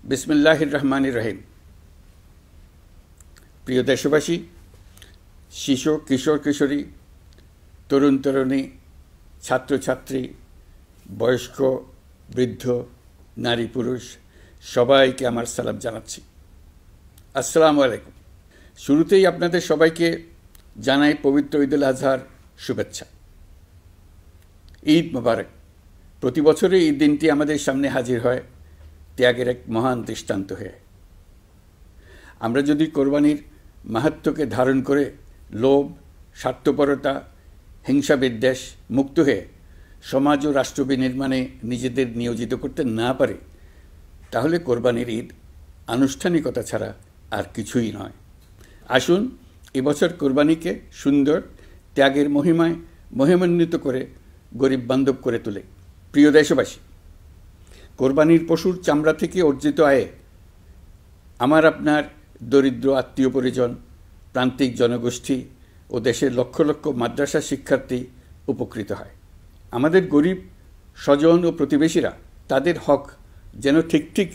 বিসমিল্লাহির রহমানির রহিম। প্রিয় দেশবাসী, শিশু, কিশোর কিশোরী, তরুণ তরুণী, ছাত্রছাত্রী, বয়স্ক, বৃদ্ধ, নারী পুরুষ সবাইকে আমার সালাম জানাচ্ছি। আসসালামু আলাইকুম। শুরুতেই আপনাদের সবাইকে জানাই পবিত্র ঈদুল আজহার শুভেচ্ছা। ঈদ মোবারক। প্রতি বছরই এই দিনটি আমাদের সামনে হাজির হয় ত্যাগের এক মহান দৃষ্টান্ত হয়ে। আমরা যদি কোরবানির মাহাত্ম্যকে ধারণ করে লোভ, স্বার্থপরতা, হিংসা বিদ্বেষ মুক্ত হয়ে সমাজ ও রাষ্ট্র বিনির্মাণে নিজেদের নিয়োজিত করতে না পারি, তাহলে কোরবানির ঈদ আনুষ্ঠানিকতা ছাড়া আর কিছুই নয়। আসুন এবছর কোরবানিকে সুন্দর, ত্যাগের মহিমায় মহিমান্বিত করে গরিব বান্ধব করে তোলে। প্রিয় দেশবাসী, কোরবানির পশুর চামড়া থেকে অর্জিত আয়ে আমার আপনার দরিদ্র আত্মীয় পরিজন, প্রান্তিক জনগোষ্ঠী ও দেশের লক্ষ লক্ষ মাদ্রাসা শিক্ষার্থী উপকৃত হয়। আমাদের গরিব স্বজন ও প্রতিবেশীরা তাদের হক যেন ঠিক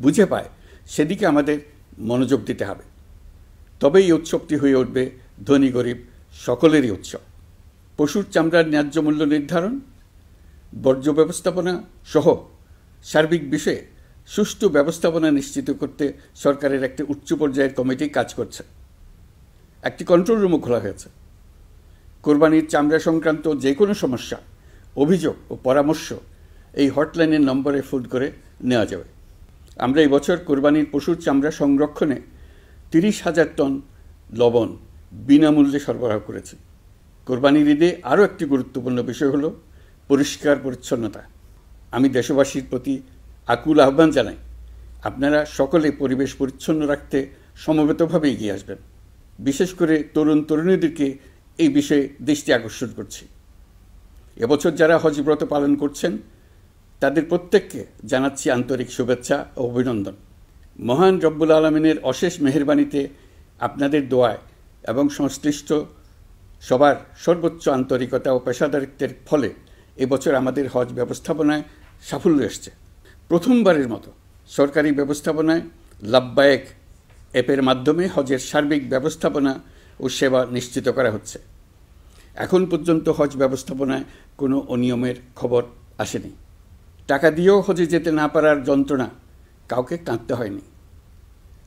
বুঝে পায়, সেদিকে আমাদের মনোযোগ দিতে হবে। তবেই এই উৎসবটি হয়ে উঠবে ধনী গরিব সকলেরই উৎসব। পশুর চামড়ার ন্যায্য মূল্য নির্ধারণ, বর্জ্য ব্যবস্থাপনা সহ সার্বিক বিষয়ে সুষ্ঠু ব্যবস্থাপনা নিশ্চিত করতে সরকারের একটি উচ্চ পর্যায়ের কমিটি কাজ করছে। একটি কন্ট্রোল রুমও খোলা হয়েছে। কোরবানির চামড়া সংক্রান্ত যে কোনো সমস্যা, অভিযোগ ও পরামর্শ এই হটলাইনের নম্বরে ফোন করে নেওয়া যাবে। আমরা এই বছর কোরবানির পশুর চামড়া সংরক্ষণে 30,000 টন লবণ বিনামূল্যে সরবরাহ করেছি। কোরবানির ঈদে আরও একটি গুরুত্বপূর্ণ বিষয় হলো পরিষ্কার পরিচ্ছন্নতা। আমি দেশবাসীর প্রতি আকুল আহ্বান জানাই, আপনারা সকলে পরিবেশ পরিচ্ছন্ন রাখতে সমবেতভাবে এগিয়ে আসবেন। বিশেষ করে তরুণ তরুণীদেরকে এই বিষয়ে দৃষ্টি আকর্ষণ করছি। এবছর যারা হজ ব্রত পালন করছেন তাদের প্রত্যেককে জানাচ্ছি আন্তরিক শুভেচ্ছা ও অভিনন্দন। মহান রব্বুল আলমিনের অশেষ মেহেরবানিতে, আপনাদের দোয়ায় এবং সংশ্লিষ্ট সবার সর্বোচ্চ আন্তরিকতা ও পেশাদারিত্বের ফলে এবছর আমাদের হজ ব্যবস্থাপনায় সাফল্য এসছে। প্রথমবারের মতো সরকারি ব্যবস্থাপনায় লাব্বায়েক অ্যাপের মাধ্যমে হজের সার্বিক ব্যবস্থাপনা ও সেবা নিশ্চিত করা হচ্ছে। এখন পর্যন্ত হজ ব্যবস্থাপনায় কোনো অনিয়মের খবর আসেনি। টাকা দিয়েও হজে যেতে না পারার যন্ত্রণা কাউকে কাঁদতে হয়নি।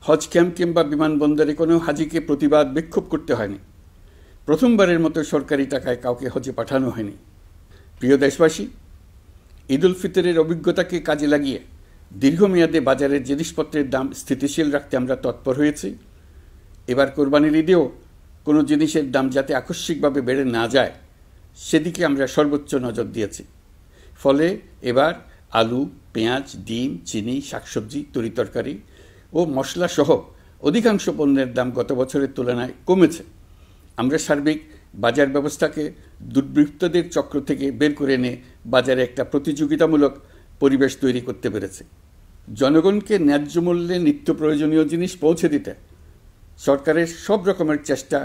হজ ক্যাম্প কিংবা বিমানবন্দরে কোনো হাজিকে প্রতিবাদ বিক্ষোভ করতে হয়নি। প্রথমবারের মতো সরকারি টাকায় কাউকে হজে পাঠানো হয়নি। প্রিয় দেশবাসী, ঈদ উল ফিতরের অভিজ্ঞতাকে কাজে লাগিয়ে দীর্ঘমেয়াদে বাজারের জিনিসপত্রের দাম স্থিতিশীল রাখতে আমরা তৎপর হয়েছি। এবার কোরবানির ঈদেও কোনো জিনিসের দাম যাতে আকস্মিকভাবে বেড়ে না যায়, সেদিকে আমরা সর্বোচ্চ নজর দিয়েছি। ফলে এবার আলু, পেঁয়াজ, ডিম, চিনি, শাকসবজি, তরিতরকারি ও মশলাসহ অধিকাংশ পণ্যের দাম গত বছরের তুলনায় কমেছে। আমরা সার্বিক বাজার ব্যবস্থাকে দুর্বৃত্তদের চক্র থেকে বের করে এনে বাজারে একটা প্রতিযোগিতামূলক পরিবেশ তৈরি করতে পেরেছি। জনগণকে ন্যায্য মূল্যে নিত্য প্রয়োজনীয় জিনিস পৌঁছে দিতে সরকারের সব রকমের চেষ্টা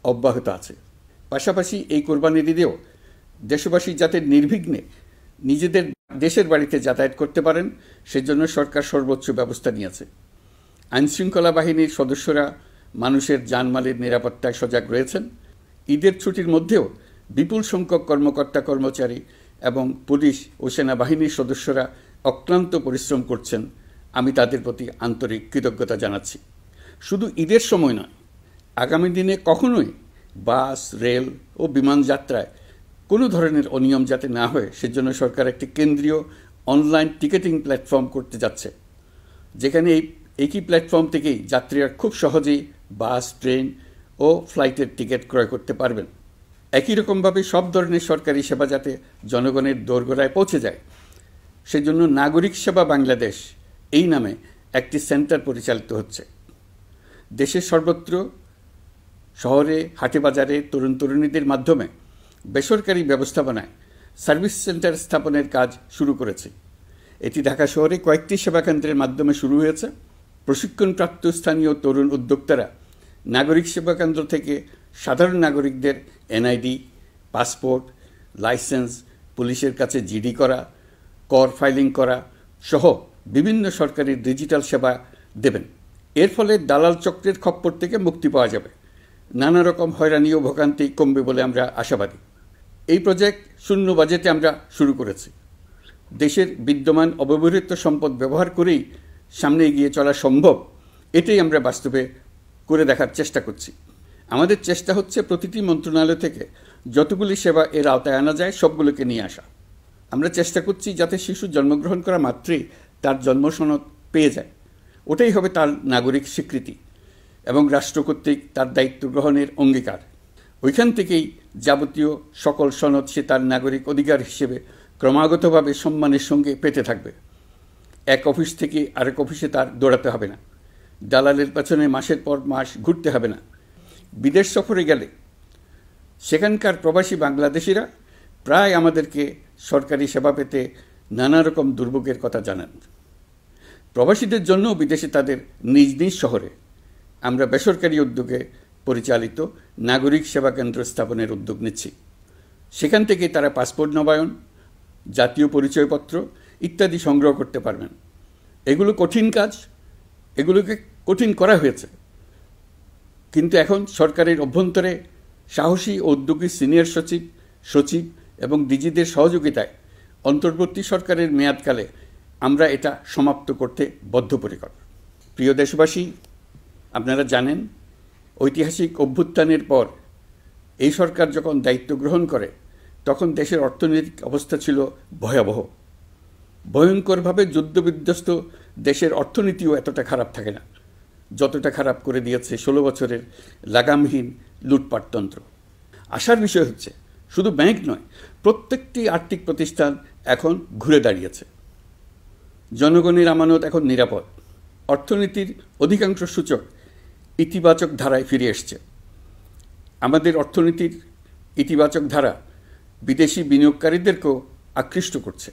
অব্যাহত আছে। পাশাপাশি এই কোরবানির ঈদেও দেশবাসী যাতে নির্বিঘ্নে নিজেদের দেশের বাড়িতে যাতায়াত করতে পারেন, সেজন্য সরকার সর্বোচ্চ ব্যবস্থা নিয়েছে। আইনশৃঙ্খলা বাহিনীর সদস্যরা মানুষের জানমালের নিরাপত্তায় সজাগ রয়েছেন। ঈদের ছুটির মধ্যেও বিপুল সংখ্যক কর্মকর্তা কর্মচারী এবং পুলিশ ও সেনাবাহিনীর সদস্যরা অক্লান্ত পরিশ্রম করছেন। আমি তাদের প্রতি আন্তরিক কৃতজ্ঞতা জানাচ্ছি। শুধু ঈদের সময় নয়, আগামী দিনে কখনোই বাস, রেল ও বিমান যাত্রায় কোনো ধরনের অনিয়ম যাতে না হয়, সেজন্য সরকার একটি কেন্দ্রীয় অনলাইন টিকেটিং প্ল্যাটফর্ম করতে যাচ্ছে, যেখানে এই একই প্ল্যাটফর্ম থেকেই যাত্রীরা খুব সহজেই বাস, ট্রেন ও ফ্লাইটের টিকিট ক্রয় করতে পারবেন। একই রকমভাবে সব ধরনের সরকারি সেবা যাতে জনগণের দোরগোড়ায় পৌঁছে যায়, সেজন্য নাগরিক সেবা বাংলাদেশ এই নামে একটি সেন্টার পরিচালিত হচ্ছে। দেশের সর্বত্র শহরে, হাটে বাজারে তরুণ তরুণীদের মাধ্যমে বেসরকারি ব্যবস্থাপনায় সার্ভিস সেন্টার স্থাপনের কাজ শুরু করেছে। এটি ঢাকা শহরে কয়েকটি সেবা কেন্দ্রের মাধ্যমে শুরু হয়েছে। প্রশিক্ষণপ্রাপ্ত স্থানীয় তরুণ উদ্যোক্তারা নাগরিক সেবা কেন্দ্র থেকে সাধারণ নাগরিকদের এনআইডি, পাসপোর্ট, লাইসেন্স, পুলিশের কাছে জিডি করা, কর ফাইলিং করা সহ বিভিন্ন সরকারি ডিজিটাল সেবা দেবেন। এর ফলে দালাল চক্রের খপ্পর থেকে মুক্তি পাওয়া যাবে, নানা রকম হয়রানি ও ভোগান্তি কমবে বলে আমরা আশাবাদী। এই প্রজেক্ট শূন্য বাজেটে আমরা শুরু করেছি। দেশের বিদ্যমান অব্যবহৃত সম্পদ ব্যবহার করেই সামনে এগিয়ে চলা সম্ভব, এটাই আমরা বাস্তবে করে দেখার চেষ্টা করছি। আমাদের চেষ্টা হচ্ছে প্রতিটি মন্ত্রণালয় থেকে যতগুলি সেবা এর আওতায় আনা যায় সবগুলোকে নিয়ে আসা। আমরা চেষ্টা করছি যাতে শিশু জন্মগ্রহণ করা মাত্রই তার জন্মসনদ পেয়ে যায়, ওটাই হবে তার নাগরিক স্বীকৃতি এবং রাষ্ট্র কর্তৃক তার দায়িত্ব গ্রহণের অঙ্গীকার। ওইখান থেকেই যাবতীয় সকল সনদ সে তার নাগরিক অধিকার হিসেবে ক্রমাগতভাবে সম্মানের সঙ্গে পেতে থাকবে। এক অফিস থেকে আরেক অফিসে তার দৌড়াতে হবে না, দালালের পেছনে মাসের পর মাস ঘুরতে হবে না। বিদেশ সফরে গেলে সেখানকার প্রবাসী বাংলাদেশিরা প্রায় আমাদেরকে সরকারি সেবা পেতে নানা রকম দুর্ভোগের কথা জানান। প্রবাসীদের জন্য বিদেশে তাদের নিজ নিজ শহরে আমরা বেসরকারি উদ্যোগে পরিচালিত নাগরিক সেবা কেন্দ্র স্থাপনের উদ্যোগ নিচ্ছি। সেখান থেকে তারা পাসপোর্ট নবায়ন, জাতীয় পরিচয়পত্র ইত্যাদি সংগ্রহ করতে পারবেন। এগুলো কঠিন কাজ, এগুলোকে কঠিন করা হয়েছে, কিন্তু এখন সরকারের অভ্যন্তরে সাহসী ও উদ্যোগী সিনিয়র সচিব এবং ডিজিদের সহযোগিতায় অন্তর্বর্তী সরকারের মেয়াদকালে আমরা এটা সমাপ্ত করতে বদ্ধপরিকর। প্রিয় দেশবাসী, আপনারা জানেন ঐতিহাসিক অভ্যুত্থানের পর এই সরকার যখন দায়িত্ব গ্রহণ করে তখন দেশের অর্থনৈতিক অবস্থা ছিল ভয়াবহ। ভয়ঙ্করভাবে যুদ্ধবিধ্বস্ত দেশের অর্থনীতিও এতটা খারাপ থাকে না যতটা খারাপ করে দিয়েছে 16 বছরের লাগামহীন লুটপাটতন্ত্র। আশার বিষয় হচ্ছে শুধু ব্যাংক নয়, প্রত্যেকটি আর্থিক প্রতিষ্ঠান এখন ঘুরে দাঁড়িয়েছে। জনগণের আমানত এখন নিরাপদ। অর্থনীতির অধিকাংশ সূচক ইতিবাচক ধারায় ফিরে এসছে। আমাদের অর্থনীতির ইতিবাচক ধারা বিদেশি বিনিয়োগকারীদেরকেও আকৃষ্ট করছে।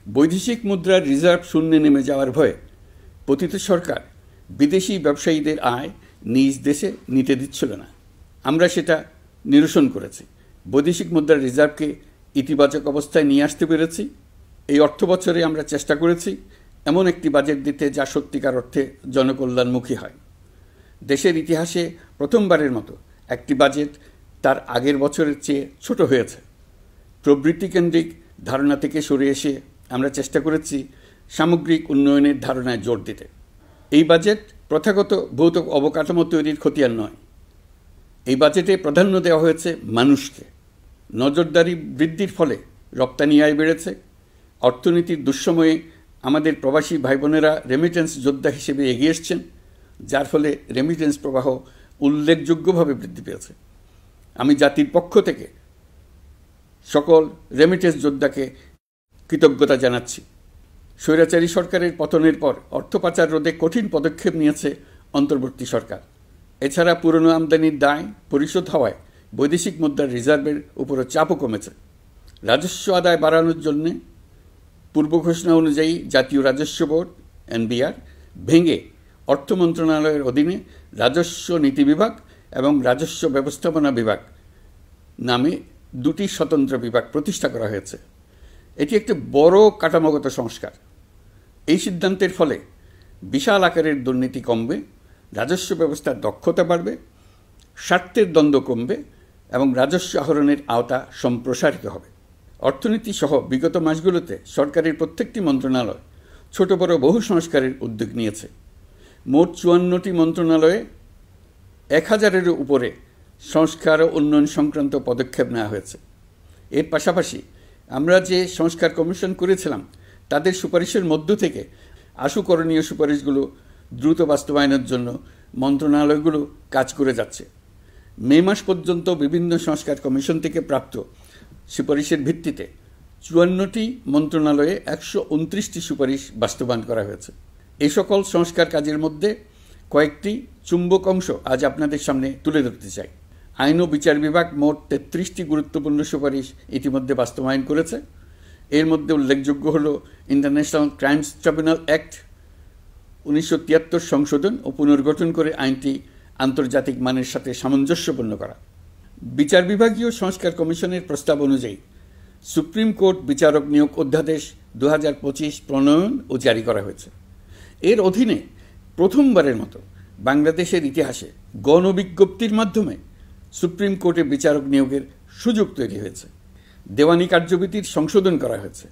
বৈদেশিক মুদ্রার রিজার্ভ শূন্যে নেমে যাওয়ার ভয়ে পতিত সরকার বিদেশি ব্যবসায়ীদের আয় নিজ দেশে নিতে দিচ্ছিল না। আমরা সেটা নিরসন করেছি, বৈদেশিক মুদ্রার রিজার্ভকে ইতিবাচক অবস্থায় নিয়ে আসতে পেরেছি। এই অর্থ বছরে আমরা চেষ্টা করেছি এমন একটি বাজেট দিতে যা সত্যিকার অর্থে জনকল্যাণমুখী হয়। দেশের ইতিহাসে প্রথমবারের মতো একটি বাজেট তার আগের বছরের চেয়ে ছোট হয়েছে। প্রবৃত্তিকেন্দ্রিক ধারণা থেকে সরে এসে আমরা চেষ্টা করেছি সামগ্রিক উন্নয়নের ধারণায় জোর দিতে। এই বাজেট প্রথাগত ভৌত অবকাঠামো তৈরির খতিয়ান নয়। এই বাজেটে প্রাধান্য দেওয়া হয়েছে মানুষকে। নজরদারি বৃদ্ধির ফলে রপ্তানি আয় বেড়েছে। অর্থনীতির দুঃসময়ে আমাদের প্রবাসী ভাই বোনেরা রেমিটেন্স যোদ্ধা হিসেবে এগিয়ে এসছেন, যার ফলে রেমিটেন্স প্রবাহ উল্লেখযোগ্যভাবে বৃদ্ধি পেয়েছে। আমি জাতির পক্ষ থেকে সকল রেমিটেন্স যোদ্ধাকে কৃতজ্ঞতা জানাচ্ছি। স্বৈরাচারী সরকারের পতনের পর অর্থ পাচার রোধে কঠিন পদক্ষেপ নিয়েছে অন্তর্বর্তী সরকার। এছাড়া পুরনো আমদানির দায় পরিশোধ হওয়ায় বৈদেশিক মুদ্রার রিজার্ভের উপরও চাপও কমেছে। রাজস্ব আদায় বাড়ানোর জন্য পূর্ব ঘোষণা অনুযায়ী জাতীয় রাজস্ব বোর্ড NBR ভেঙে অর্থ মন্ত্রণালয়ের অধীনে রাজস্ব নীতি বিভাগ এবং রাজস্ব ব্যবস্থাপনা বিভাগ নামে দুটি স্বতন্ত্র বিভাগ প্রতিষ্ঠা করা হয়েছে। এটি একটি বড় কাঠামোগত সংস্কার। এই সিদ্ধান্তের ফলে বিশাল আকারের দুর্নীতি কমবে, রাজস্ব ব্যবস্থার দক্ষতা বাড়বে, স্বার্থের দ্বন্দ্ব কমবে এবং রাজস্ব আহরণের আওতা সম্প্রসারিত হবে। অর্থনীতি সহ বিগত মাসগুলোতে সরকারের প্রত্যেকটি মন্ত্রণালয় ছোট বড় বহু সংস্কারের উদ্যোগ নিয়েছে। মোট 54টি মন্ত্রণালয়ে 1000-এরও উপরে সংস্কার ও উন্নয়ন সংক্রান্ত পদক্ষেপ নেওয়া হয়েছে। এর পাশাপাশি আমরা যে সংস্কার কমিশন করেছিলাম তাদের সুপারিশের মধ্য থেকে আশু করণীয় সুপারিশগুলো দ্রুত বাস্তবায়নের জন্য মন্ত্রণালয়গুলো কাজ করে যাচ্ছে। মে মাস পর্যন্ত বিভিন্ন সংস্কার কমিশন থেকে প্রাপ্ত সুপারিশের ভিত্তিতে 54টি মন্ত্রণালয়ে 129টি সুপারিশ বাস্তবায়ন করা হয়েছে। এই সকল সংস্কার কাজের মধ্যে কয়েকটি চুম্বক অংশ আজ আপনাদের সামনে তুলে ধরতে চাই। আইন ও বিচার বিভাগ মোট 33টি গুরুত্বপূর্ণ সুপারিশ ইতিমধ্যে বাস্তবায়ন করেছে। এর মধ্যে উল্লেখযোগ্য হল ইন্টারন্যাশনাল ক্রাইমস ট্রাইব্যুনাল অ্যাক্ট 1973 সংশোধন ও পুনর্গঠন করে আইনটি আন্তর্জাতিক মানের সাথে সামঞ্জস্যপূর্ণ করা। বিচার বিভাগীয় সংস্কার কমিশনের প্রস্তাব অনুযায়ী সুপ্রিম কোর্ট বিচারক নিয়োগ অধ্যাদেশ 2025 প্রণয়ন ও জারি করা হয়েছে। এর অধীনে প্রথমবারের মতো বাংলাদেশের ইতিহাসে গণবিজ্ঞপ্তির মাধ্যমে সুপ্রিম কোর্টে বিচারক নিয়োগের সুযোগ তৈরি হয়েছে। দেওয়ানি কার্যবিধির সংশোধন করা হয়েছে,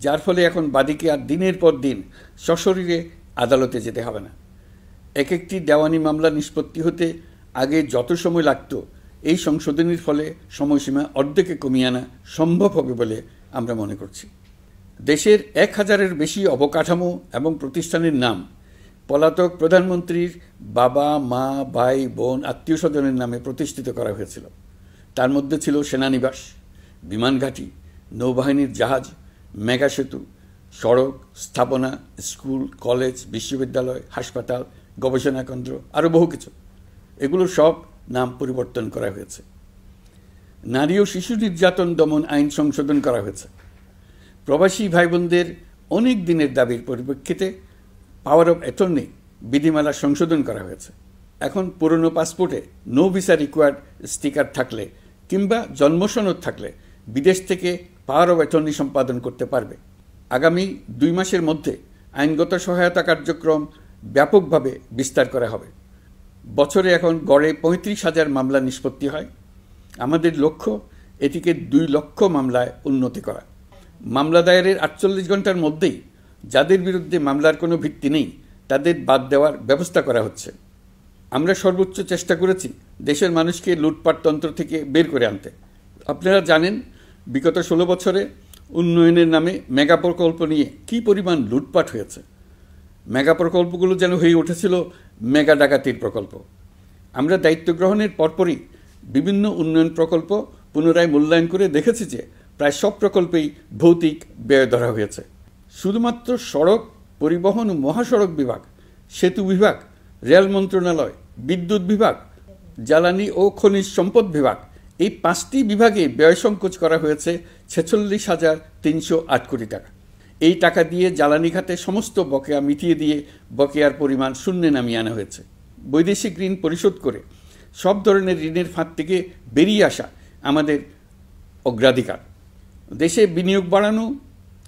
যার ফলে এখন বাদীকে আর দিনের পর দিন সশরীরে আদালতে যেতে হবে না। এক একটি দেওয়ানি মামলা নিষ্পত্তি হতে আগে যত সময় লাগত, এই সংশোধনীর ফলে সময়সীমা অর্ধেকে কমিয়ে আনা সম্ভব হবে বলে আমরা মনে করছি। দেশের 1000-এর বেশি অবকাঠামো এবং প্রতিষ্ঠানের নাম পলাতক প্রধানমন্ত্রীর বাবা, মা, ভাই, বোন, আত্মীয় স্বজনের নামে প্রতিষ্ঠিত করা হয়েছিল। তার মধ্যে ছিল সেনানিবাস, বিমানঘাঁটি, নৌবাহিনীর জাহাজ, মেগা সেতু, সড়ক, স্থাপনা, স্কুল, কলেজ, বিশ্ববিদ্যালয়, হাসপাতাল, গবেষণা কেন্দ্র, আরও বহু কিছু। এগুলোর সব নাম পরিবর্তন করা হয়েছে। নারী ও শিশু নির্যাতন দমন আইন সংশোধন করা হয়েছে। প্রবাসী ভাই বোনদের অনেক দিনের দাবির পরিপ্রেক্ষিতে পাওয়ার অফ অ্যাটর্নি বিধিমালা সংশোধন করা হয়েছে। এখন পুরনো পাসপোর্টে নো ভিসা রিকোয়ার্ড স্টিকার থাকলে কিংবা জন্মসনদ থাকলে বিদেশ থেকে পাওয়ার অফ অ্যাটর্নি সম্পাদন করতে পারবে। আগামী 2 মাসের মধ্যে আইনগত সহায়তা কার্যক্রম ব্যাপকভাবে বিস্তার করা হবে। বছরে এখন গড়ে 35,000 মামলা নিষ্পত্তি হয়। আমাদের লক্ষ্য এটিকে 2 লক্ষ মামলায় উন্নতি করা। মামলা দায়েরের 48 ঘন্টার মধ্যেই যাদের বিরুদ্ধে মামলার কোনো ভিত্তি নেই তাদের বাদ দেওয়ার ব্যবস্থা করা হচ্ছে। আমরা সর্বোচ্চ চেষ্টা করেছি দেশের মানুষকে লুটপাটতন্ত্র থেকে বের করে আনতে। আপনারা জানেন, বিগত 16 বছরে উন্নয়নের নামে মেগা প্রকল্প নিয়ে কী পরিমাণ লুটপাট হয়েছে। মেগা প্রকল্পগুলো যেন হয়ে উঠেছিল মেগা ডাকাতির প্রকল্প। আমরা দায়িত্ব গ্রহণের পরপরই বিভিন্ন উন্নয়ন প্রকল্প পুনরায় মূল্যায়ন করে দেখেছি যে প্রায় সব প্রকল্পেই ভৌতিক ব্যয় ধরা হয়েছে। শুধুমাত্র সড়ক, পরিবহন ও মহাসড়ক বিভাগ, সেতু বিভাগ, রেল মন্ত্রণালয়, বিদ্যুৎ বিভাগ, জ্বালানি ও খনিজ সম্পদ বিভাগ, এই 5টি বিভাগে ব্যয় সংকোচ করা হয়েছে 46,308 কোটি টাকা। এই টাকা দিয়ে জ্বালানি খাতে সমস্ত বকেয়া মিটিয়ে দিয়ে বকেয়ার পরিমাণ শূন্যে নামিয়ে আনা হয়েছে। বৈদেশিক ঋণ পরিশোধ করে সব ধরনের ঋণের ফাঁদ থেকে বেরিয়ে আসা আমাদের অগ্রাধিকার। দেশে বিনিয়োগ বাড়ানো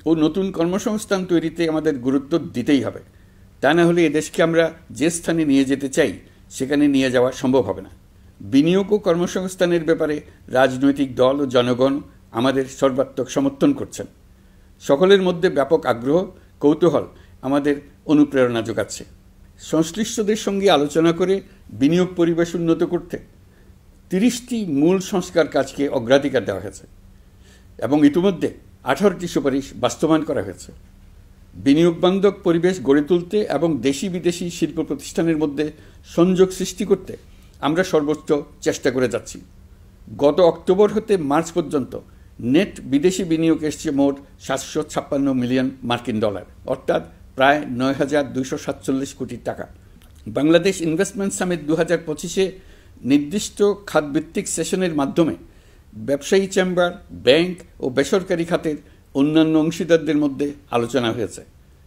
ও নতুন কর্মসংস্থান তৈরিতে আমাদের গুরুত্ব দিতেই হবে। তা না হলে এদেশকে আমরা যে স্থানে নিয়ে যেতে চাই সেখানে নিয়ে যাওয়া সম্ভব হবে না। বিনিয়োগ ও কর্মসংস্থানের ব্যাপারে রাজনৈতিক দল ও জনগণ আমাদের সর্বাত্মক সমর্থন করছেন। সকলের মধ্যে ব্যাপক আগ্রহ, কৌতূহল আমাদের অনুপ্রেরণা যোগাচ্ছে। সংশ্লিষ্টদের সঙ্গে আলোচনা করে বিনিয়োগ পরিবেশ উন্নত করতে 30টি মূল সংস্কার কাজকে অগ্রাধিকার দেওয়া হয়েছে এবং ইতিমধ্যে 18টি সুপারিশ বাস্তবায়ন করা হয়েছে। বিনিয়োগ বান্ধব পরিবেশ গড়ে তুলতে এবং দেশি বিদেশি শিল্প প্রতিষ্ঠানের মধ্যে সংযোগ সৃষ্টি করতে আমরা সর্বোচ্চ চেষ্টা করে যাচ্ছি। গত অক্টোবর হতে মার্চ পর্যন্ত নেট বিদেশি বিনিয়োগ এসছে মোট 756 মিলিয়ন মার্কিন ডলার, অর্থাৎ প্রায় 9,247 কোটি টাকা। বাংলাদেশ ইনভেস্টমেন্ট সামিট 2025-এ নির্দিষ্ট খাতভিত্তিক সেশনের মাধ্যমে ব্যবসায়ী চেম্বার, ব্যাংক ও বেসরকারি খাতের অন্যান্য অংশীদারদের মধ্যে আলোচনা হয়েছে।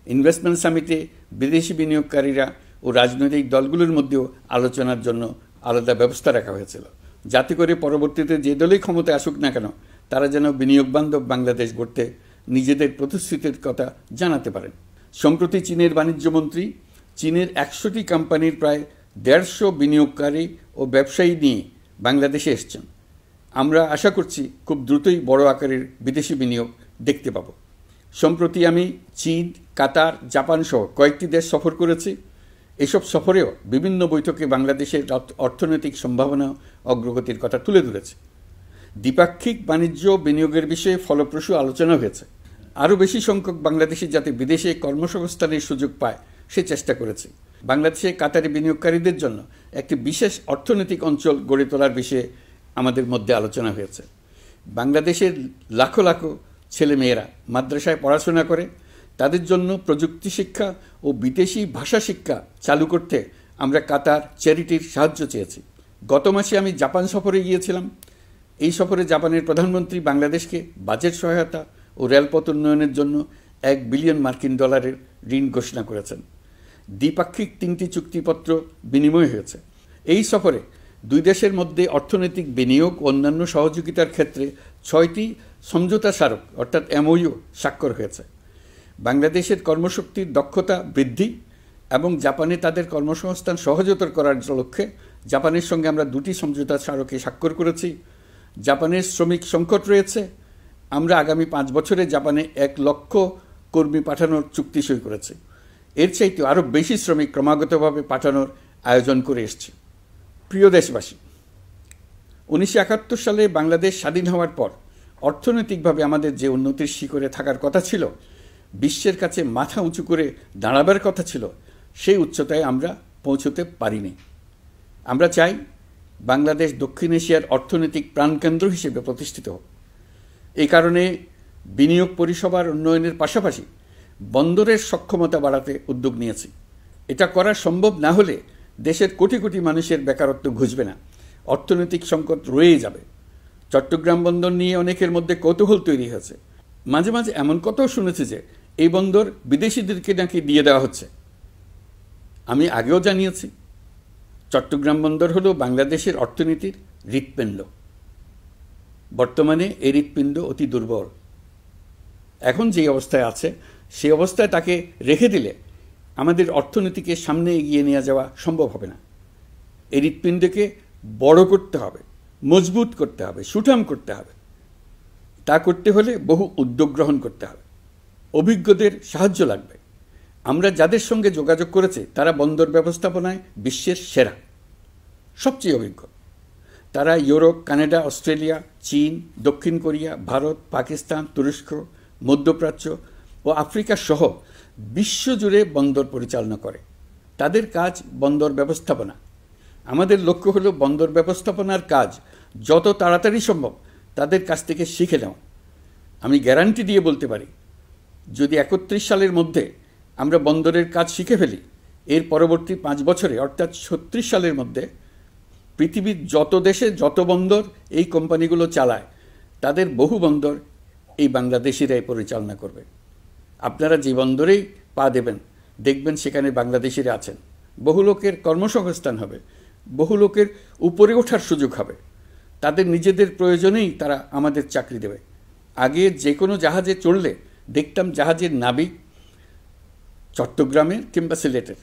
ইনভেস্টমেন্ট সামিটে বিদেশি বিনিয়োগকারীরা ও রাজনৈতিক দলগুলোর মধ্যেও আলোচনার জন্য আলাদা ব্যবস্থা রাখা হয়েছিল, যাতে করে পরবর্তীতে যে দলই ক্ষমতায় আসুক না কেন তারা যেন বিনিয়োগ বান্ধব বাংলাদেশ গড়তে নিজেদের প্রতিশ্রুতির কথা জানাতে পারেন। সম্প্রতি চীনের বাণিজ্যমন্ত্রী চীনের 100টি কোম্পানির প্রায় 150 বিনিয়োগকারী ও ব্যবসায়ী নিয়ে বাংলাদেশে এসছেন। আমরা আশা করছি খুব দ্রুতই বড় আকারের বিদেশি বিনিয়োগ দেখতে পাব। সম্প্রতি আমি চীন, কাতার, জাপান সহ কয়েকটি দেশ সফর করেছি। এসব সফরেও বিভিন্ন বৈঠকে বাংলাদেশের অর্থনৈতিক সম্ভাবনা অগ্রগতির কথা তুলে ধরেছে। দ্বিপাক্ষিক বাণিজ্য বিনিয়োগের বিষয়ে ফলপ্রসূ আলোচনা হয়েছে। আরও বেশি সংখ্যক বাংলাদেশি যাতে বিদেশে কর্মসংস্থানের সুযোগ পায় সে চেষ্টা করেছে। বাংলাদেশে কাতারি বিনিয়োগকারীদের জন্য একটি বিশেষ অর্থনৈতিক অঞ্চল গড়ে তোলার বিষয়ে আমাদের মধ্যে আলোচনা হয়েছে। বাংলাদেশের লাখো লাখো ছেলেমেয়েরা মাদ্রাসায় পড়াশোনা করে, তাদের জন্য প্রযুক্তি শিক্ষা ও বিদেশি ভাষা শিক্ষা চালু করতে আমরা কাতার চ্যারিটির সাহায্য চেয়েছি। গত মাসে আমি জাপান সফরে গিয়েছিলাম। এই সফরে জাপানের প্রধানমন্ত্রী বাংলাদেশকে বাজেট সহায়তা ও রেলপথ উন্নয়নের জন্য $1 বিলিয়ন মার্কিন ডলারের ঋণ ঘোষণা করেছেন। দ্বিপাক্ষিক 3টি চুক্তিপত্র বিনিময় হয়েছে। এই সফরে 2 দেশের মধ্যে অর্থনৈতিক বিনিয়োগ ও অন্যান্য সহযোগিতার ক্ষেত্রে 6টি সমঝোতা স্মারক অর্থাৎ MOU স্বাক্ষর হয়েছে। বাংলাদেশের কর্মশক্তির দক্ষতা বৃদ্ধি এবং জাপানে তাদের কর্মসংস্থান সহজতর করার লক্ষ্যে জাপানের সঙ্গে আমরা 2টি সমঝোতা স্মারকে স্বাক্ষর করেছি। জাপানের শ্রমিক সংকট রয়েছে, আমরা আগামী 5 বছরে জাপানে 1 লক্ষ কর্মী পাঠানোর চুক্তি সই করেছি। এর চাইতে আরও বেশি শ্রমিক ক্রমাগতভাবে পাঠানোর আয়োজন করে এসছে। প্রিয় দেশবাসী, 1971 সালে বাংলাদেশ স্বাধীন হওয়ার পর অর্থনৈতিকভাবে আমাদের যে উন্নতির শিখরে থাকার কথা ছিল, বিশ্বের কাছে মাথা উঁচু করে দাঁড়াবার কথা ছিল, সেই উচ্চতায় আমরা পৌঁছতে পারিনি। আমরা চাই বাংলাদেশ দক্ষিণ এশিয়ার অর্থনৈতিক প্রাণকেন্দ্র হিসেবে প্রতিষ্ঠিত হোক। এই কারণে বিনিয়োগ পরিষেবার উন্নয়নের পাশাপাশি বন্দরের সক্ষমতা বাড়াতে উদ্যোগ নিয়েছি। এটা করা সম্ভব না হলে দেশের কোটি কোটি মানুষের বেকারত্ব ঘুচবে না, অর্থনৈতিক সংকট রয়েই যাবে। চট্টগ্রাম বন্দর নিয়ে অনেকের মধ্যে কৌতূহল তৈরি হয়েছে। মাঝে মাঝে এমন কথাও শুনেছি যে এই বন্দর বিদেশিদেরকে নাকি দিয়ে দেওয়া হচ্ছে। আমি আগেও জানিয়েছি, চট্টগ্রাম বন্দর হলো বাংলাদেশের অর্থনীতির হৃৎপিণ্ড। বর্তমানে এই হৃৎপিণ্ড অতি দুর্বল। এখন যে অবস্থায় আছে সেই অবস্থায় তাকে রেখে দিলে আমাদের অর্থনীতিকে সামনে এগিয়ে নিয়ে যাওয়া সম্ভব হবে না। এই হৃৎপিণ্ডকে বড় করতে হবে, মজবুত করতে হবে, সুঠাম করতে হবে। তা করতে হলে বহু উদ্যোগ গ্রহণ করতে হবে, অভিজ্ঞদের সাহায্য লাগবে। আমরা যাদের সঙ্গে যোগাযোগ করেছি তারা বন্দর ব্যবস্থাপনায় বিশ্বের সেরা, সবচেয়ে অভিজ্ঞ। তারা ইউরোপ, কানাডা, অস্ট্রেলিয়া, চীন, দক্ষিণ কোরিয়া, ভারত, পাকিস্তান, তুরস্ক, মধ্যপ্রাচ্য ও আফ্রিকা সহ বিশ্বজুড়ে বন্দর পরিচালনা করে। তাদের কাজ বন্দর ব্যবস্থাপনা। আমাদের লক্ষ্য হলো বন্দর ব্যবস্থাপনার কাজ যত তাড়াতাড়ি সম্ভব তাদের কাছ থেকে শিখে নেওয়া। আমি গ্যারান্টি দিয়ে বলতে পারি, যদি 31 সালের মধ্যে আমরা বন্দরের কাজ শিখে ফেলি, এর পরবর্তী 5 বছরে অর্থাৎ 36 সালের মধ্যে পৃথিবীর যত দেশে যত বন্দর এই কোম্পানিগুলো চালায় তাদের বহু বন্দর এই বাংলাদেশিরাই পরিচালনা করবে। আপনারা যে বন্দরেই পা দেবেন দেখবেন সেখানে বাংলাদেশিরা আছেন। বহু লোকের কর্মসংস্থান হবে, বহু লোকের উপরে ওঠার সুযোগ হবে। তাদের নিজেদের প্রয়োজনেই তারা আমাদের চাকরি দেবে। আগে যে কোনো জাহাজে চড়লে দেখতাম জাহাজের নাবিক চট্টগ্রামের কিংবা সিলেটের।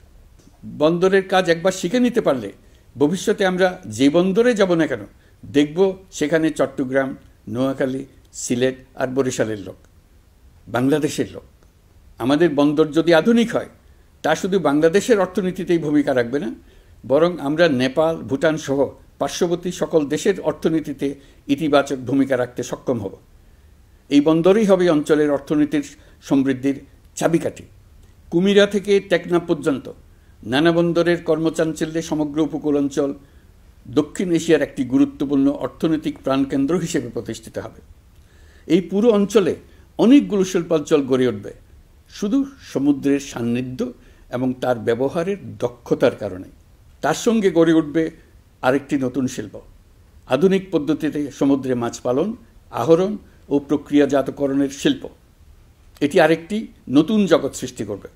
বন্দরের কাজ একবার শিখে নিতে পারলে ভবিষ্যতে আমরা যে বন্দরে যাব না কেন দেখব সেখানে চট্টগ্রাম, নোয়াখালী, সিলেট আর বরিশালের লোক, বাংলাদেশের লোক। আমাদের বন্দর যদি আধুনিক হয় তা শুধু বাংলাদেশের অর্থনীতিতেই ভূমিকা রাখবে না, বরং আমরা নেপাল, ভুটান সহ পার্শ্ববর্তী সকল দেশের অর্থনীতিতে ইতিবাচক ভূমিকা রাখতে সক্ষম হব। এই বন্দরই হবে অঞ্চলের অর্থনীতির সমৃদ্ধির চাবিকাঠি। কুমিরা থেকে টেকনাফ পর্যন্ত নানা বন্দরের কর্মচাঞ্চল্যে সমগ্র উপকূল অঞ্চল দক্ষিণ এশিয়ার একটি গুরুত্বপূর্ণ অর্থনৈতিক প্রাণকেন্দ্র হিসেবে প্রতিষ্ঠিত হবে। এই পুরো অঞ্চলে অনেকগুলো শিল্পাঞ্চল গড়ে উঠবে শুধু সমুদ্রের সান্নিধ্য এবং তার ব্যবহারের দক্ষতার কারণে। তার সঙ্গে গড়ে উঠবে আরেকটি নতুন শিল্প, আধুনিক পদ্ধতিতে সমুদ্রে মাছ পালন, আহরণ ও প্রক্রিয়াজাতকরণের শিল্প। এটি আরেকটি নতুন জগৎ সৃষ্টি করবে।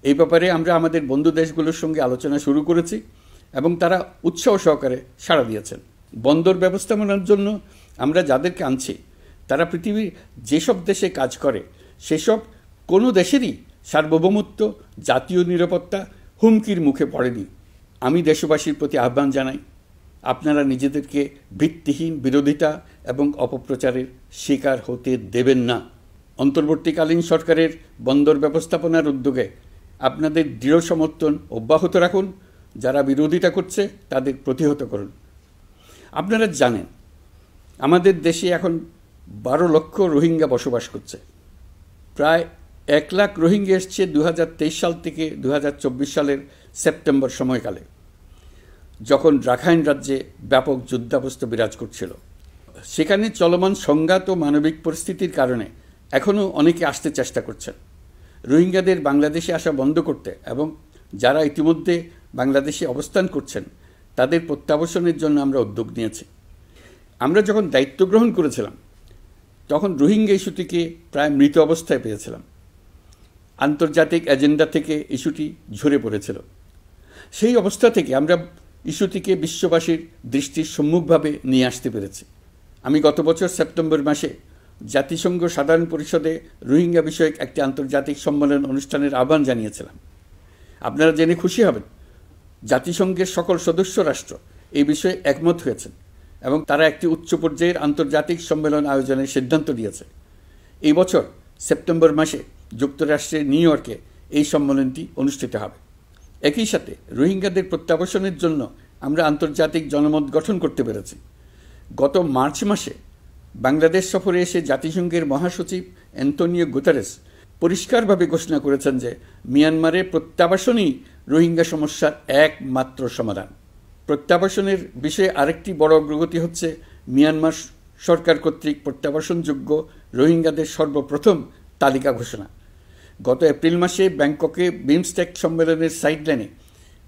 এই ব্যাপারে আমরা আমাদের বন্ধু দেশগুলোর সঙ্গে আলোচনা শুরু করেছি এবং তারা উৎসাহ সহকারে সাড়া দিয়েছেন। বন্দর ব্যবস্থাপনার জন্য আমরা যাদেরকে আনছি তারা পৃথিবীর যেসব দেশে কাজ করে সেসব কোনো দেশেরই সার্বভৌমত্ব, জাতীয় নিরাপত্তা হুমকির মুখে পড়েনি। আমি দেশবাসীর প্রতি আহ্বান জানাই, আপনারা নিজেদেরকে ভিত্তিহীন বিরোধিতা এবং অপপ্রচারের শিকার হতে দেবেন না। অন্তর্বর্তীকালীন সরকারের বন্দর ব্যবস্থাপনার উদ্যোগে আপনাদের দৃঢ় সমর্থন অব্যাহত রাখুন। যারা বিরোধিতা করছে তাদের প্রতিহত করুন। আপনারা জানেন আমাদের দেশে এখন 12 লক্ষ রোহিঙ্গা বসবাস করছে। প্রায় 1 লাখ রোহিঙ্গা এসছে 2023 সাল থেকে 2024 সালের সেপ্টেম্বর সময়কালে, যখন রাখাইন রাজ্যে ব্যাপক যুদ্ধাবস্থা বিরাজ করছিল। সেখানে চলমান সংঘাত ও মানবিক পরিস্থিতির কারণে এখনও অনেকে আসতে চেষ্টা করছেন। রোহিঙ্গাদের বাংলাদেশে আসা বন্ধ করতে এবং যারা ইতিমধ্যে বাংলাদেশে অবস্থান করছেন তাদের প্রত্যাবাসনের জন্য আমরা উদ্যোগ নিয়েছি। আমরা যখন দায়িত্ব গ্রহণ করেছিলাম তখন রোহিঙ্গা ইস্যুটিকে প্রায় মৃত অবস্থায় পেয়েছিলাম। আন্তর্জাতিক এজেন্ডা থেকে ইস্যুটি ঝরে পড়েছিল। সেই অবস্থা থেকে আমরা ইস্যুটিকে বিশ্ববাসীর দৃষ্টির সম্মুখভাবে নিয়ে আসতে পেরেছি। আমি গত বছর সেপ্টেম্বর মাসে জাতিসংঘ সাধারণ পরিষদে রোহিঙ্গা বিষয়ক একটি আন্তর্জাতিক সম্মেলন অনুষ্ঠানের আহ্বান জানিয়েছিলাম। আপনারা জেনে খুশি হবেন, জাতিসংঘের সকল সদস্য রাষ্ট্র এই বিষয়ে একমত হয়েছেন এবং তারা একটি উচ্চ পর্যায়ের আন্তর্জাতিক সম্মেলন আয়োজনের সিদ্ধান্ত নিয়েছে। এই বছর সেপ্টেম্বর মাসে যুক্তরাষ্ট্রের নিউ ইয়র্কে এই সম্মেলনটি অনুষ্ঠিত হবে। একই সাথে রোহিঙ্গাদের প্রত্যাবাসনের জন্য আমরা আন্তর্জাতিক জনমত গঠন করতে পেরেছি। গত মার্চ মাসে বাংলাদেশ সফরে এসে জাতিসংঘের মহাসচিব অ্যান্তোনিও গুতেরেস পরিষ্কারভাবে ঘোষণা করেছেন যে মিয়ানমারের প্রত্যাবাসনই রোহিঙ্গা সমস্যার একমাত্র সমাধান। প্রত্যাবাসনের বিষয়ে আরেকটি বড় অগ্রগতি হচ্ছে মিয়ানমার সরকার কর্তৃক প্রত্যাবাসনযোগ্য রোহিঙ্গাদের সর্বপ্রথম তালিকা ঘোষণা। গত এপ্রিল মাসে ব্যাংককে বিমস্টেক সম্মেলনের সাইডলাইনে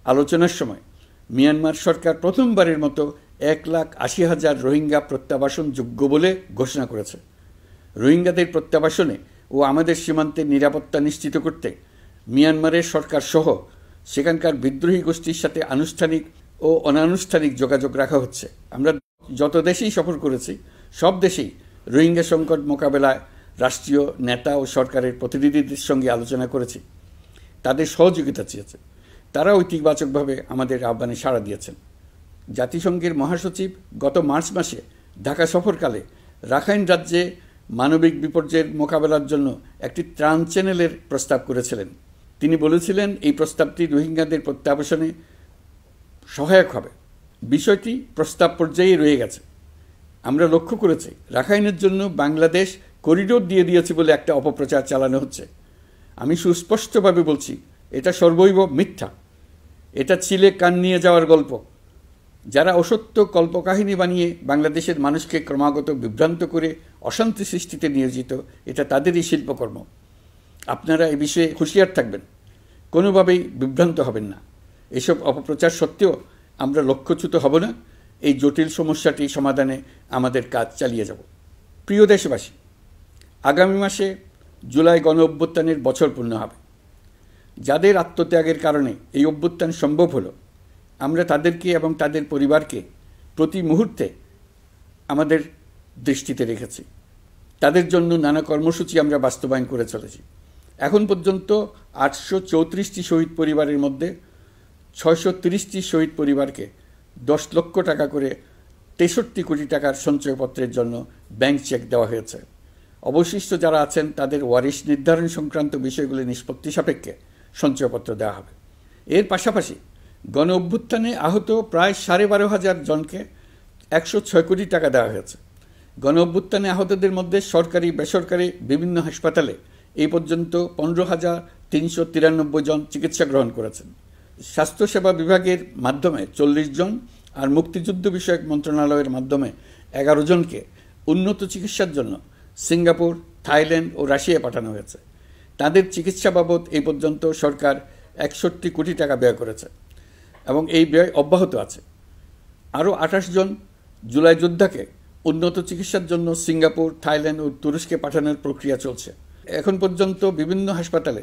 আলোচনার সময় মিয়ানমার সরকার প্রথমবারের মতো 1,80,000 রোহিঙ্গা প্রত্যাবাসনযোগ্য বলে ঘোষণা করেছে। রোহিঙ্গাদের প্রত্যাবাসনে ও আমাদের সীমান্তের নিরাপত্তা নিশ্চিত করতে মিয়ানমারের সরকার সহ সেখানকার বিদ্রোহী গোষ্ঠীর সাথে আনুষ্ঠানিক ও অনানুষ্ঠানিক যোগাযোগ রাখা হচ্ছে। আমরা যত দেশেই সফর করেছি সব দেশেই রোহিঙ্গা সংকট মোকাবেলায় রাষ্ট্রীয় নেতা ও সরকারের প্রতিনিধিদের সঙ্গে আলোচনা করেছি, তাদের সহযোগিতা চেয়েছে। তারা ইতিবাচকভাবে আমাদের আহ্বানে সাড়া দিয়েছেন। জাতিসংঘের মহাসচিব গত মার্চ মাসে ঢাকা সফরকালে রাখাইন রাজ্যে মানবিক বিপর্যয়ের মোকাবেলার জন্য একটি ত্রাণ চ্যানেলের প্রস্তাব করেছিলেন। তিনি বলেছিলেন এই প্রস্তাবটি রোহিঙ্গাদের প্রত্যাবাসনে সহায়ক হবে। বিষয়টি প্রস্তাব পর্যায়ে রয়ে গেছে। আমরা লক্ষ্য করেছি রাখাইনের জন্য বাংলাদেশ করিডোর দিয়ে দিয়েছে বলে একটা অপপ্রচার চালানো হচ্ছে। আমি সুস্পষ্টভাবে বলছি, এটা সর্বৈব মিথ্যা। এটা চিলে কান নিয়ে যাওয়ার গল্প। যারা অসত্য কল্পকাহিনী বানিয়ে বাংলাদেশের মানুষকে ক্রমাগত বিভ্রান্ত করে অশান্তি সৃষ্টিতে নিয়োজিত, এটা তাদেরই শিল্পকর্ম। আপনারা এ বিষয়ে হুঁশিয়ার থাকবেন, কোনোভাবেই বিভ্রান্ত হবেন না। এসব অপপ্রচার সত্ত্বেও আমরা লক্ষ্যচ্যুত হব না। এই জটিল সমস্যাটি সমাধানে আমাদের কাজ চালিয়ে যাব। প্রিয় দেশবাসী, আগামী মাসে জুলাই গণ অভ্যুত্থানের বছর পূর্ণ হবে। যাদের আত্মত্যাগের কারণে এই অভ্যুত্থান সম্ভব হলো, আমরা তাদেরকে এবং তাদের পরিবারকে প্রতি মুহূর্তে আমাদের দৃষ্টিতে রেখেছি। তাদের জন্য নানা কর্মসূচি আমরা বাস্তবায়ন করে চলেছি। এখন পর্যন্ত 834টি শহীদ পরিবারের মধ্যে 630টি শহীদ পরিবারকে 10 লক্ষ টাকা করে 63 কোটি টাকার সঞ্চয়পত্রের জন্য ব্যাংক চেক দেওয়া হয়েছে। অবশিষ্ট যারা আছেন তাদের ওয়ারিশ নির্ধারণ সংক্রান্ত বিষয়গুলি নিষ্পত্তি সাপেক্ষে সঞ্চয়পত্র দেওয়া হবে। এর পাশাপাশি গণ অভ্যুত্থানে আহত প্রায় 12,500 জনকে 106 কোটি টাকা দেওয়া হয়েছে। গণ অভ্যুত্থানে আহতদের মধ্যে সরকারি বেসরকারি বিভিন্ন হাসপাতালে এই পর্যন্ত 15,393 জন চিকিৎসা গ্রহণ করেছেন। স্বাস্থ্যসেবা বিভাগের মাধ্যমে 40 জন আর মুক্তিযুদ্ধ বিষয়ক মন্ত্রণালয়ের মাধ্যমে 11 জনকে উন্নত চিকিৎসার জন্য সিঙ্গাপুর, থাইল্যান্ড ও রাশিয়া পাঠানো হয়েছে। তাদের চিকিৎসা বাবদ এই পর্যন্ত সরকার 61 কোটি টাকা ব্যয় করেছে এবং এই ব্যয় অব্যাহত আছে। আরও 28 জন জুলাই যোদ্ধাকে উন্নত চিকিৎসার জন্য সিঙ্গাপুর, থাইল্যান্ড ও তুরস্কে পাঠানোর প্রক্রিয়া চলছে। এখন পর্যন্ত বিভিন্ন হাসপাতালে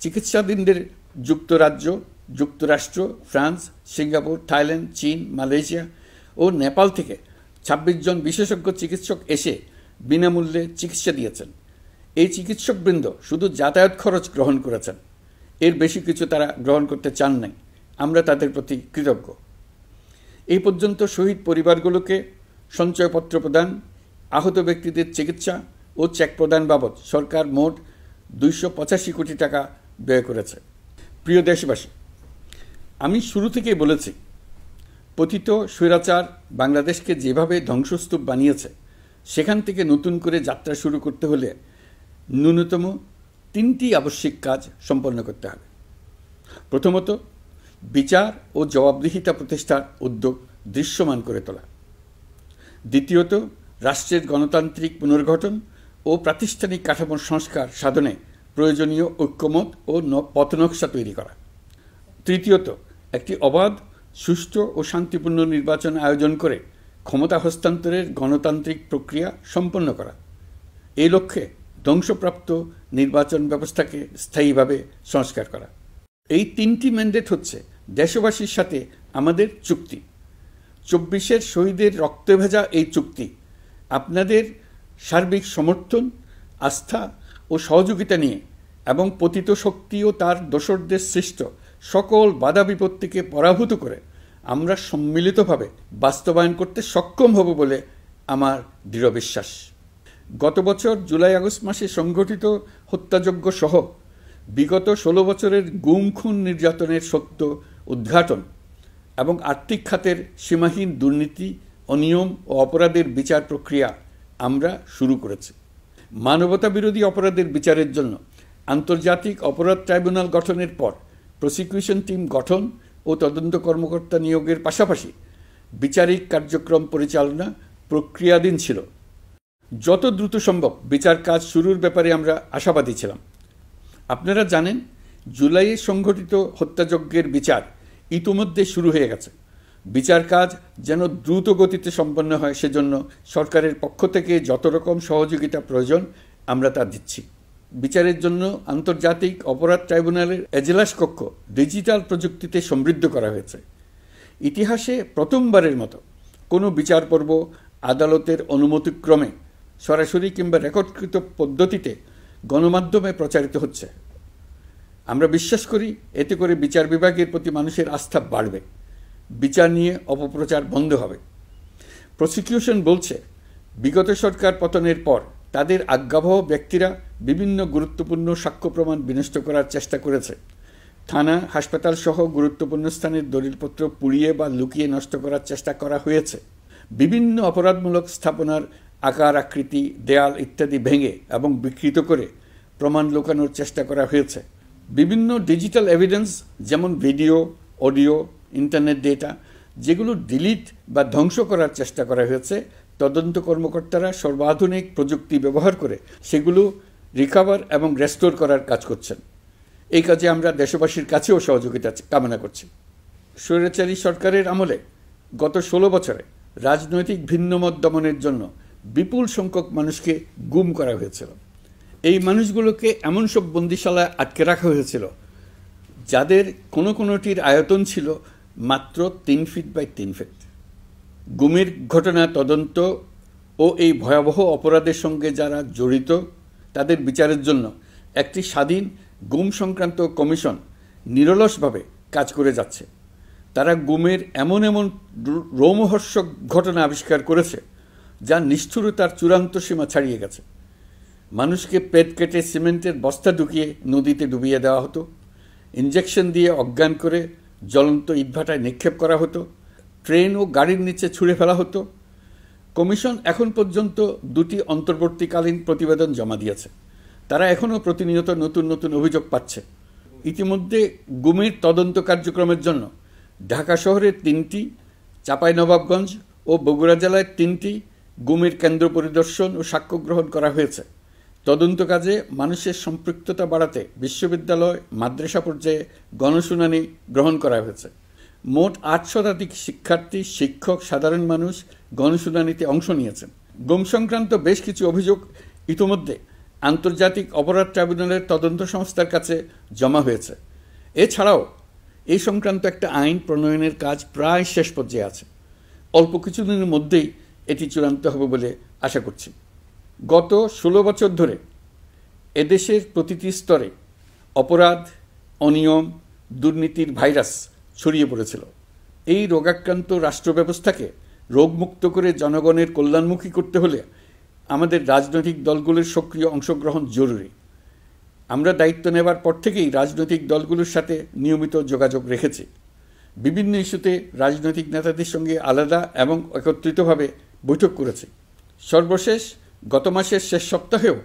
চিকিৎসাধীনদের যুক্তরাজ্য, যুক্তরাষ্ট্র, ফ্রান্স, সিঙ্গাপুর, থাইল্যান্ড, চীন, মালয়েশিয়া ও নেপাল থেকে 26 জন বিশেষজ্ঞ চিকিৎসক এসে বিনামূল্যে চিকিৎসা দিয়েছেন। এই চিকিৎসকবৃন্দ শুধু যাতায়াত খরচ গ্রহণ করেছেন, এর বেশি কিছু তারা গ্রহণ করতে চান নাই। আমরা তাদের প্রতি কৃতজ্ঞ। এই পর্যন্ত শহীদ পরিবারগুলোকে সঞ্চয়পত্র প্রদান, আহত ব্যক্তিদের চিকিৎসা ও চেক প্রদান বাবদ সরকার মোট 285 কোটি টাকা ব্যয় করেছে। প্রিয় দেশবাসী, আমি শুরু থেকেই বলেছি, পতিত স্বৈরাচার বাংলাদেশকে যেভাবে ধ্বংসস্তূপ বানিয়েছে, সেখান থেকে নতুন করে যাত্রা শুরু করতে হলে ন্যূনতম 3টি আবশ্যিক কাজ সম্পন্ন করতে হবে। প্রথমত, বিচার ও জবাবদিহিতা প্রতিষ্ঠার উদ্যোগ দৃশ্যমান করে তোলা। দ্বিতীয়ত, রাষ্ট্রের গণতান্ত্রিক পুনর্গঠন ও প্রাতিষ্ঠানিক কাঠামোর সংস্কার সাধনে প্রয়োজনীয় ঐক্যমত ও পথনকশা তৈরি করা। তৃতীয়ত, একটি অবাধ, সুষ্ঠু ও শান্তিপূর্ণ নির্বাচন আয়োজন করে ক্ষমতা হস্তান্তরের গণতান্ত্রিক প্রক্রিয়া সম্পন্ন করা। এই লক্ষ্যে ধ্বংসপ্রাপ্ত নির্বাচন ব্যবস্থাকে স্থায়ীভাবে সংস্কার করা। এই 3টি ম্যান্ডেট হচ্ছে দেশবাসীর সাথে আমাদের চুক্তি। 24-এর শহীদের রক্তে ভেজা এই চুক্তি আপনাদের সার্বিক সমর্থন, আস্থা ও সহযোগিতা নিয়ে এবং পতিত শক্তি ও তার দোসরদের সৃষ্ট সকল বাধা বিপত্তিকে পরাভূত করে আমরা সম্মিলিতভাবে বাস্তবায়ন করতে সক্ষম হব বলে আমার দৃঢ় বিশ্বাস। গত বছর জুলাই আগস্ট মাসে সংঘটিত হত্যাযজ্ঞ সহ বিগত 16 বছরের গুম খুন নির্যাতনের সত্য উদ্ঘাটন এবং আর্থিক খাতের সীমাহীন দুর্নীতি, অনিয়ম ও অপরাধের বিচার প্রক্রিয়া আমরা শুরু করেছি। মানবতা বিরোধী অপরাধের বিচারের জন্য আন্তর্জাতিক অপরাধ ট্রাইব্যুনাল গঠনের পর প্রসিকিউশন টিম গঠন ও তদন্ত কর্মকর্তা নিয়োগের পাশাপাশি বিচারিক কার্যক্রম পরিচালনা প্রক্রিয়াধীন ছিল। যত দ্রুত সম্ভব বিচার কাজ শুরুর ব্যাপারে আমরা আশাবাদী ছিলাম। আপনারা জানেন, জুলাইয়ে সংঘটিত হত্যাযজ্ঞের বিচার ইতিমধ্যে শুরু হয়ে গেছে। বিচার কাজ যেন দ্রুত গতিতে সম্পন্ন হয় সেজন্য সরকারের পক্ষ থেকে যত রকম সহযোগিতা প্রয়োজন আমরা তা দিচ্ছি। বিচারের জন্য আন্তর্জাতিক অপরাধ ট্রাইব্যুনালের এজলাস কক্ষ ডিজিটাল প্রযুক্তিতে সমৃদ্ধ করা হয়েছে। ইতিহাসে প্রথমবারের মতো কোনো বিচার পর্ব আদালতের অনুমতিক্রমে সরাসরি কিংবা রেকর্ডকৃত পদ্ধতিতে গণমাধ্যমে প্রচারিত হচ্ছে। আমরা বিশ্বাস করি এতে করে বিচার বিভাগের প্রতি মানুষের আস্থা বাড়বে, বিচার নিয়ে অপপ্রচার বন্ধ হবে। প্রসিকিউশন বলছে, বিগত সরকার পতনের পর তাদের আজ্ঞাবহ ব্যক্তিরা বিভিন্ন গুরুত্বপূর্ণ সাক্ষ্য প্রমাণ বিনষ্ট করার চেষ্টা করেছে। থানা, হাসপাতাল সহ গুরুত্বপূর্ণ স্থানের দলিলপত্র পুড়িয়ে বা লুকিয়ে নষ্ট করার চেষ্টা করা হয়েছে। বিভিন্ন অপরাধমূলক স্থাপনার আকার, আকৃতি, দেয়াল ইত্যাদি ভেঙে এবং বিকৃত করে প্রমাণ লুকানোর চেষ্টা করা হয়েছে। বিভিন্ন ডিজিটাল এভিডেন্স যেমন ভিডিও, অডিও, ইন্টারনেট ডেটা যেগুলো ডিলিট বা ধ্বংস করার চেষ্টা করা হয়েছে, তদন্ত কর্মকর্তারা সর্বাধুনিক প্রযুক্তি ব্যবহার করে সেগুলো রিকভার এবং রেস্টোর করার কাজ করছেন। এই কাজে আমরা দেশবাসীর কাছেও সহযোগিতা কামনা করছি। স্বৈরাচারী সরকারের আমলে গত 16 বছরে রাজনৈতিক ভিন্নমত দমনের জন্য বিপুল সংখ্যক মানুষকে গুম করা হয়েছিল। এই মানুষগুলোকে এমন সব বন্দিশালায় আটকে রাখা হয়েছিল যাদের কোনোটির আয়তন ছিল মাত্র 3 ফিট বাই 3 ফিট। গুমের ঘটনা তদন্ত ও এই ভয়াবহ অপরাধের সঙ্গে যারা জড়িত তাদের বিচারের জন্য একটি স্বাধীন গুম সংক্রান্ত কমিশন নিরলসভাবে কাজ করে যাচ্ছে। তারা গুমের এমন রোমহর্ষক ঘটনা আবিষ্কার করেছে যা নিষ্ঠুরতার চূড়ান্ত সীমা ছাড়িয়ে গেছে। মানুষকে পেট কেটে সিমেন্টের বস্তা ঢুকিয়ে নদীতে ডুবিয়ে দেওয়া হতো, ইঞ্জেকশন দিয়ে অজ্ঞান করে জ্বলন্ত ইটভাটায় নিক্ষেপ করা হতো, ট্রেন ও গাড়ির নিচে ছুঁড়ে ফেলা হতো। কমিশন এখন পর্যন্ত 2টি অন্তর্বর্তীকালীন প্রতিবেদন জমা দিয়েছে। তারা এখনও প্রতিনিয়ত নতুন অভিযোগ পাচ্ছে। ইতিমধ্যে গুমের তদন্ত কার্যক্রমের জন্য ঢাকা শহরের 3টি, চাঁপাইনবাবগঞ্জ ও বগুড়া জেলায় 3টি গুমের কেন্দ্র পরিদর্শন ও সাক্ষ্য গ্রহণ করা হয়েছে। তদন্ত কাজে মানুষের সম্পৃক্ততা বাড়াতে বিশ্ববিদ্যালয়, মাদ্রাসা পর্যায়ে গণশুনানি গ্রহণ করা হয়েছে। মোট 8 শতাধিক শিক্ষার্থী, শিক্ষক, সাধারণ মানুষ গণশুনানিতে অংশ নিয়েছেন। গুম সংক্রান্ত বেশ কিছু অভিযোগ ইতিমধ্যে আন্তর্জাতিক অপরাধ ট্রাইব্যুনালের তদন্ত সংস্থার কাছে জমা হয়েছে। এছাড়াও এই সংক্রান্ত একটা আইন প্রণয়নের কাজ প্রায় শেষ পর্যায়ে আছে। অল্প কিছুদিনের মধ্যেই এটি চূড়ান্ত হবে বলে আশা করছি। গত 16 বছর ধরে এদেশের প্রতিটি স্তরে অপরাধ, অনিয়ম, দুর্নীতির ভাইরাস ছড়িয়ে পড়েছিল। এই রোগাক্রান্ত রাষ্ট্র ব্যবস্থাকে রোগমুক্ত করে জনগণের কল্যাণমুখী করতে হলে আমাদের রাজনৈতিক দলগুলোর সক্রিয় অংশগ্রহণ জরুরি। আমরা দায়িত্ব নেবার পর থেকেই রাজনৈতিক দলগুলোর সাথে নিয়মিত যোগাযোগ রেখেছি। বিভিন্ন ইস্যুতে রাজনৈতিক নেতাদের সঙ্গে আলাদা এবং একত্রিতভাবে বৈঠক করেছি। সর্বশেষ গত মাসের শেষ সপ্তাহেও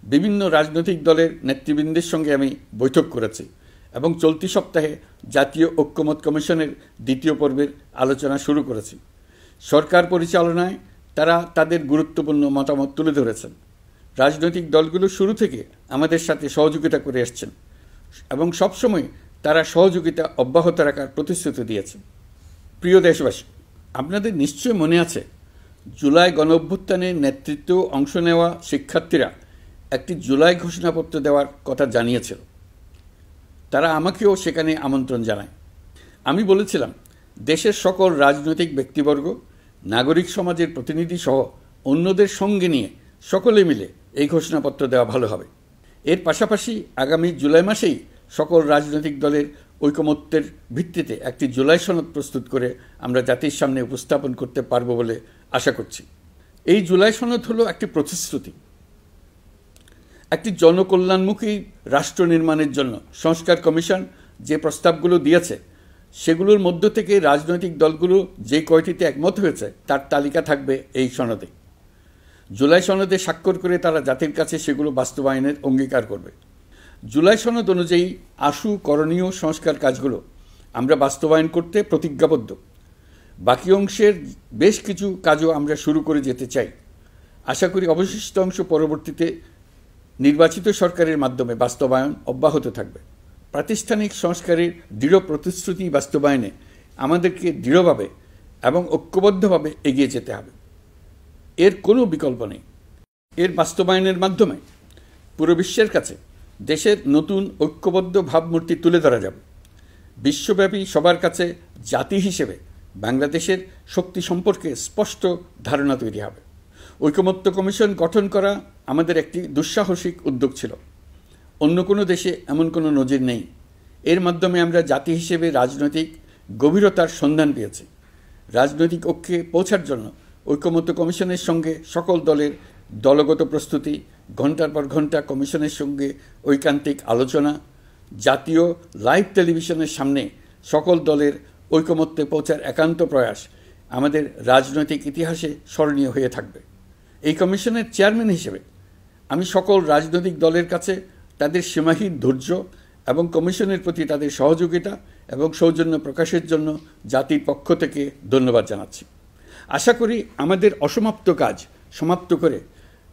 বিভিন্ন রাজনৈতিক দলের নেতৃবৃন্দের সঙ্গে আমি বৈঠক করেছি এবং চলতি সপ্তাহে জাতীয় ঐক্যমত কমিশনের 2য় পর্বের আলোচনা শুরু করেছি। সরকার পরিচালনায় তারা তাদের গুরুত্বপূর্ণ মতামত তুলে ধরেছেন। রাজনৈতিক দলগুলো শুরু থেকে আমাদের সাথে সহযোগিতা করে আসছেন এবং সবসময় তারা সহযোগিতা অব্যাহত রাখার প্রতিশ্রুতি দিয়েছেন। প্রিয় দেশবাসী, আপনাদের নিশ্চয় মনে আছে জুলাই গণঅভ্যুত্থানের নেতৃত্ব অংশ নেওয়া শিক্ষার্থীরা একটি জুলাই ঘোষণাপত্র দেওয়ার কথা জানিয়েছিল। তারা আমাকেও সেখানে আমন্ত্রণ জানায়। আমি বলেছিলাম দেশের সকল রাজনৈতিক ব্যক্তিবর্গ, নাগরিক সমাজের প্রতিনিধি সহ অন্যদের সঙ্গে নিয়ে সকলে মিলে এই ঘোষণাপত্র দেওয়া ভালো হবে। এর পাশাপাশি আগামী জুলাই মাসেই সকল রাজনৈতিক দলের ঐকমত্যের ভিত্তিতে একটি জুলাই সনদ প্রস্তুত করে আমরা জাতির সামনে উপস্থাপন করতে পারব বলে আশা করছি। এই জুলাই সনদ হলো একটি প্রতিশ্রুতি, একটি জনকল্যাণমুখী রাষ্ট্র নির্মাণের জন্য সংস্কার কমিশন যে প্রস্তাবগুলো দিয়েছে সেগুলোর মধ্য থেকে রাজনৈতিক দলগুলো যে কয়টিতে একমত হয়েছে তার তালিকা থাকবে এই সনদে। জুলাই সনদে স্বাক্ষর করে তারা জাতির কাছে সেগুলো বাস্তবায়নের অঙ্গীকার করবে। জুলাই সনদ অনুযায়ী আশু করণীয় সংস্কার কাজগুলো আমরা বাস্তবায়ন করতে প্রতিজ্ঞাবদ্ধ। বাকি অংশের বেশ কিছু কাজও আমরা শুরু করে যেতে চাই। আশা করি অবশিষ্ট অংশ পরবর্তীতে নির্বাচিত সরকারের মাধ্যমে বাস্তবায়ন অব্যাহত থাকবে। প্রাতিষ্ঠানিক সংস্কারের দৃঢ় প্রতিশ্রুতি বাস্তবায়নে আমাদেরকে দৃঢ়ভাবে এবং ঐক্যবদ্ধভাবে এগিয়ে যেতে হবে। এর কোনো বিকল্প নেই। এর বাস্তবায়নের মাধ্যমে পুরো বিশ্বের কাছে দেশের নতুন ঐক্যবদ্ধ ভাবমূর্তি তুলে ধরা যাবে। বিশ্বব্যাপী সবার কাছে জাতি হিসেবে বাংলাদেশের শক্তি সম্পর্কে স্পষ্ট ধারণা তৈরি হবে। ঐকমত্য কমিশন গঠন করা আমাদের একটি দুঃসাহসিক উদ্যোগ ছিল। অন্য কোনো দেশে এমন কোনো নজির নেই। এর মাধ্যমে আমরা জাতি হিসেবে রাজনৈতিক গভীরতার সন্ধান পেয়েছি। রাজনৈতিক ঐক্যে পৌঁছার জন্য ঐকমত্য কমিশনের সঙ্গে সকল দলের দলগত প্রস্তুতি, ঘণ্টার পর ঘণ্টা কমিশনের সঙ্গে ঐকান্তিক আলোচনা, জাতীয় লাইভ টেলিভিশনের সামনে সকল দলের ঐকমত্যে পৌঁছার একান্ত প্রয়াস আমাদের রাজনৈতিক ইতিহাসে স্মরণীয় হয়ে থাকবে। এই কমিশনের চেয়ারম্যান হিসেবে আমি সকল রাজনৈতিক দলের কাছে তাদের সীমাহীন ধৈর্য এবং কমিশনের প্রতি তাদের সহযোগিতা এবং সৌজন্য প্রকাশের জন্য জাতির পক্ষ থেকে ধন্যবাদ জানাচ্ছি। আশা করি আমাদের অসমাপ্ত কাজ সমাপ্ত করে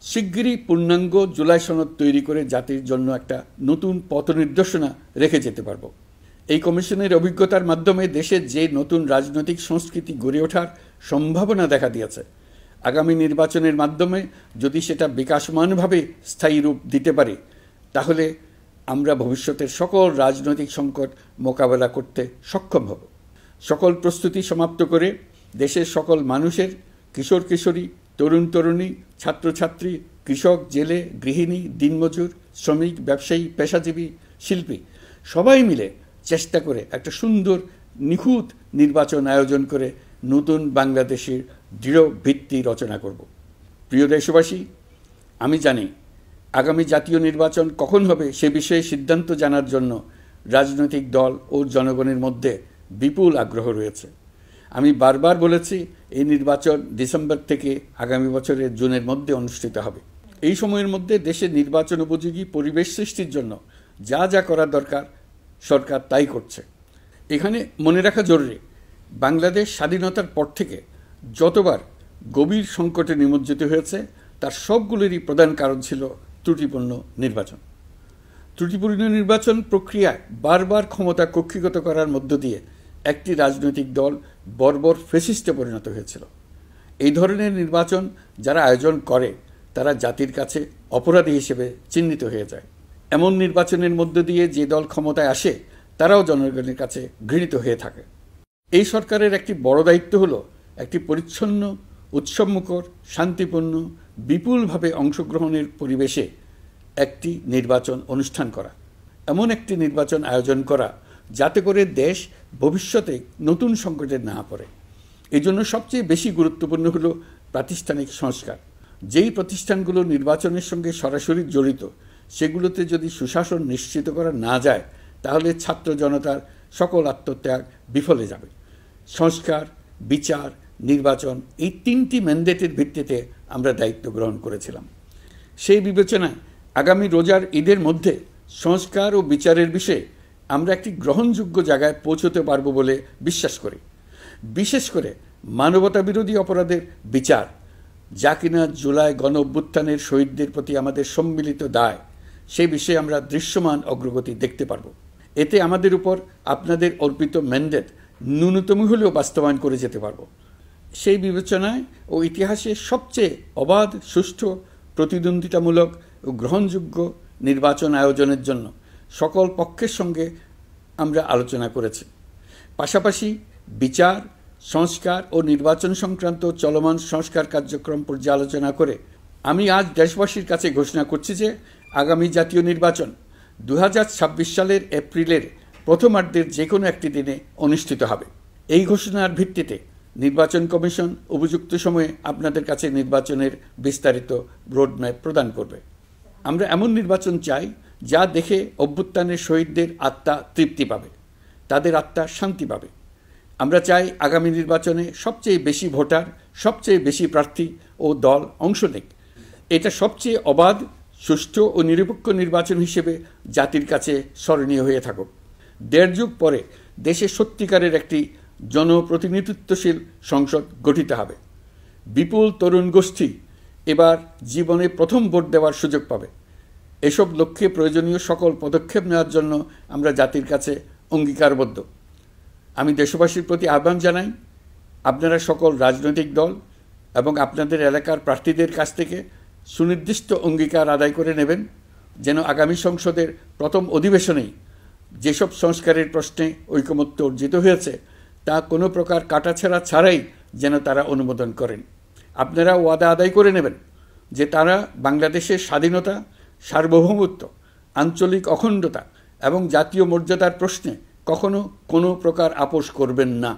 শিগগিরই পূর্ণাঙ্গ জুলাই সনদ তৈরি করে জাতির জন্য একটা নতুন পথ নির্দেশনা রেখে যেতে পারব। এই কমিশনের অভিজ্ঞতার মাধ্যমে দেশের যে নতুন রাজনৈতিক সংস্কৃতি গড়ে ওঠার সম্ভাবনা দেখা দিয়েছে, আগামী নির্বাচনের মাধ্যমে যদি সেটা বিকাশমানভাবে স্থায়ী রূপ দিতে পারে তাহলে আমরা ভবিষ্যতের সকল রাজনৈতিক সংকট মোকাবেলা করতে সক্ষম হব। সকল প্রস্তুতি সমাপ্ত করে দেশের সকল মানুষের, কিশোর কিশোরী, তরুণ তরুণী, ছাত্রছাত্রী, কৃষক, জেলে, গৃহিণী, দিনমজুর, শ্রমিক, ব্যবসায়ী, পেশাজীবী, শিল্পী সবাই মিলে চেষ্টা করে একটা সুন্দর নিখুঁত নির্বাচন আয়োজন করে নতুন বাংলাদেশের দৃঢ় ভিত্তি রচনা করব। প্রিয় দেশবাসী, আমি জানি আগামী জাতীয় নির্বাচন কখন হবে সে বিষয়ে সিদ্ধান্ত জানার জন্য রাজনৈতিক দল ও জনগণের মধ্যে বিপুল আগ্রহ রয়েছে। আমি বারবার বলেছি এই নির্বাচন ডিসেম্বর থেকে আগামী বছরের জুনের মধ্যে অনুষ্ঠিত হবে। এই সময়ের মধ্যে দেশের নির্বাচন উপযোগী পরিবেশ সৃষ্টির জন্য যা যা করা দরকার সরকার তাই করছে। এখানে মনে রাখা জরুরি, বাংলাদেশ স্বাধীনতার পর থেকে যতবার গভীর সংকটে নিমজ্জিত হয়েছে তার সবগুলোরই প্রধান কারণ ছিল ত্রুটিপূর্ণ নির্বাচন। ত্রুটিপূর্ণ নির্বাচন প্রক্রিয়ায় বারবার ক্ষমতা কক্ষিগত করার মধ্য দিয়ে একটি রাজনৈতিক দল বর্বর ফ্যাসিস্টে পরিণত হয়েছিল। এই ধরনের নির্বাচন যারা আয়োজন করে তারা জাতির কাছে অপরাধী হিসেবে চিহ্নিত হয়ে যায়। এমন নির্বাচনের মধ্য দিয়ে যে দল ক্ষমতায় আসে তারাও জনগণের কাছে ঘৃণিত হয়ে থাকে। এই সরকারের একটি বড় দায়িত্ব হলো একটি পরিচ্ছন্ন, উৎসবমুখর, শান্তিপূর্ণ, বিপুলভাবে অংশগ্রহণের পরিবেশে একটি নির্বাচন অনুষ্ঠান করা, এমন একটি নির্বাচন আয়োজন করা যাতে করে দেশ ভবিষ্যতে নতুন সংকটে না পড়ে। এই জন্য সবচেয়ে বেশি গুরুত্বপূর্ণ হলো প্রাতিষ্ঠানিক সংস্কার। যেই প্রতিষ্ঠানগুলো নির্বাচনের সঙ্গে সরাসরি জড়িত সেগুলোতে যদি সুশাসন নিশ্চিত করা না যায় তাহলে ছাত্র জনতার সকল আত্মত্যাগ বিফলে যাবে। সংস্কার, বিচার, নির্বাচন এই তিনটি ম্যান্ডেটের ভিত্তিতে আমরা দায়িত্ব গ্রহণ করেছিলাম। সেই বিবেচনায় আগামী রোজার ঈদের মধ্যে সংস্কার ও বিচারের বিষয়ে আমরা একটি গ্রহণযোগ্য জায়গায় পৌঁছতে পারব বলে বিশ্বাস করি। বিশেষ করে মানবতা বিরোধী অপরাধের বিচার, যা কিনা জুলাই গণ অভ্যুত্থানের শহীদদের প্রতি আমাদের সম্মিলিত দায়, সেই বিষয়ে আমরা দৃশ্যমান অগ্রগতি দেখতে পারব। এতে আমাদের উপর আপনাদের অর্পিত ম্যান্ডেট ন্যূনতম হলেও বাস্তবায়ন করে যেতে পারব। সেই বিবেচনায় ও ইতিহাসে সবচেয়ে অবাধ, সুষ্ঠু, প্রতিদ্বন্দ্বিতামূলক ও গ্রহণযোগ্য নির্বাচন আয়োজনের জন্য সকল পক্ষের সঙ্গে আমরা আলোচনা করেছি। পাশাপাশি বিচার, সংস্কার ও নির্বাচন সংক্রান্ত চলমান সংস্কার কার্যক্রম পর্যালোচনা করে আমি আজ দেশবাসীর কাছে ঘোষণা করছি যে আগামী জাতীয় নির্বাচন 2026 সালের এপ্রিলের প্রথমার্ধের যে কোনো একটি দিনে অনুষ্ঠিত হবে। এই ঘোষণার ভিত্তিতে নির্বাচন কমিশন উপযুক্ত সময়ে আপনাদের কাছে নির্বাচনের বিস্তারিত রোডম্যাপ প্রদান করবে। আমরা এমন নির্বাচন চাই যা দেখে অভ্যুত্থানের শহীদদের আত্মা তৃপ্তি পাবে, তাদের আত্মা শান্তি পাবে। আমরা চাই আগামী নির্বাচনে সবচেয়ে বেশি ভোটার, সবচেয়ে বেশি প্রার্থী ও দল অংশ নেক। এটা সবচেয়ে অবাধ, সুষ্ঠু ও নিরপেক্ষ নির্বাচন হিসেবে জাতির কাছে স্মরণীয় হয়ে থাকুক। 1.5 যুগ পরে দেশে সত্যিকারের একটি জনপ্রতিনিধিত্বশীল সংসদ গঠিত হবে। বিপুল তরুণ গোষ্ঠী এবার জীবনে প্রথম ভোট দেওয়ার সুযোগ পাবে। এসব লক্ষ্যে প্রয়োজনীয় সকল পদক্ষেপ নেওয়ার জন্য আমরা জাতির কাছে অঙ্গীকারবদ্ধ। আমি দেশবাসীর প্রতি আহ্বান জানাই, আপনারা সকল রাজনৈতিক দল এবং আপনাদের এলাকার প্রার্থীদের কাছ থেকে সুনির্দিষ্ট অঙ্গীকার আদায় করে নেবেন, যেন আগামী সংসদের প্রথম অধিবেশনেই যেসব সংস্কারের প্রশ্নে ঐকমত্য অর্জিত হয়েছে তা কোনো প্রকার কাটাছেঁড়া ছাড়াই যেন তারা অনুমোদন করেন। আপনারা ওয়াদা আদায় করে নেবেন যে তারা বাংলাদেশের স্বাধীনতা, সার্বভৌমত্ব, আঞ্চলিক অখণ্ডতা এবং জাতীয় মর্যাদার প্রশ্নে কখনো কোনো প্রকার আপোষ করবেন না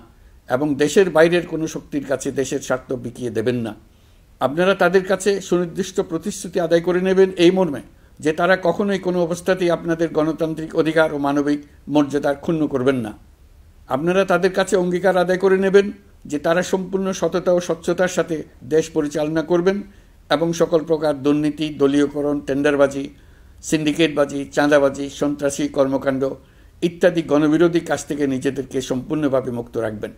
এবং দেশের বাইরের কোনো শক্তির কাছে দেশের স্বার্থ বিকিয়ে দেবেন না। আপনারা তাদের কাছে সুনির্দিষ্ট প্রতিশ্রুতি আদায় করে নেবেন এই মর্মে যে তারা কখনোই কোনো অবস্থাতেই আপনাদের গণতান্ত্রিক অধিকার ও মানবিক মর্যাদা ক্ষুণ্ণ করবেন না। আপনারা তাদের কাছে অঙ্গীকার আদায় করে নেবেন যে তারা সম্পূর্ণ সততা ও স্বচ্ছতার সাথে দেশ পরিচালনা করবেন এবং সকল প্রকার দুর্নীতি, দলীয়করণ, টেন্ডারবাজি, সিন্ডিকেটবাজি, চাঁদাবাজি, সন্ত্রাসী কর্মকাণ্ড ইত্যাদি গণবিরোধী কাজ থেকে নিজেদেরকে সম্পূর্ণভাবে মুক্ত রাখবেন।